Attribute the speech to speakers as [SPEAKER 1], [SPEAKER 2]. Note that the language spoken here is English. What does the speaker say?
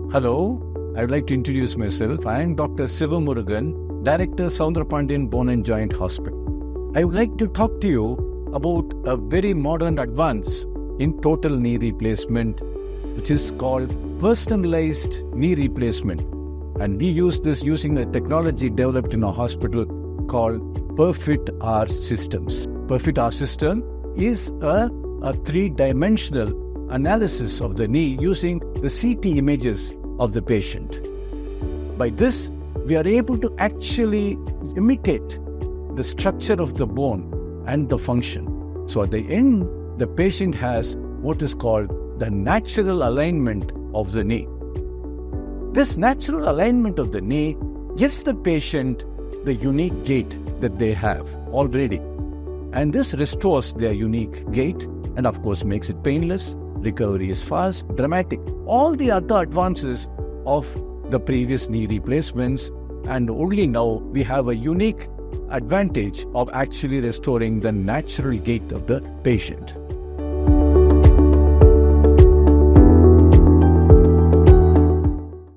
[SPEAKER 1] Hello, I would like to introduce myself. I am Dr Sivamurugan, Director, Soundarapandian Bone and Joint Hospital. I would like to talk to you about a very modern advance in total knee replacement, which is called personalized knee replacement. And we use this using a technology developed in our hospital called PERFIT-R systems. PERFIT-R system is a three-dimensional analysis of the knee using the CT images of the patient. By this, we are able to actually imitate the structure of the bone and the function. So at the end, the patient has what is called the natural alignment of the knee. This natural alignment of the knee gives the patient the unique gait that they have already. And this restores their unique gait and of course makes it painless. Recovery is fast, dramatic. All the other advances of the previous knee replacements, and only now we have a unique advantage of actually restoring the natural gait of the patient.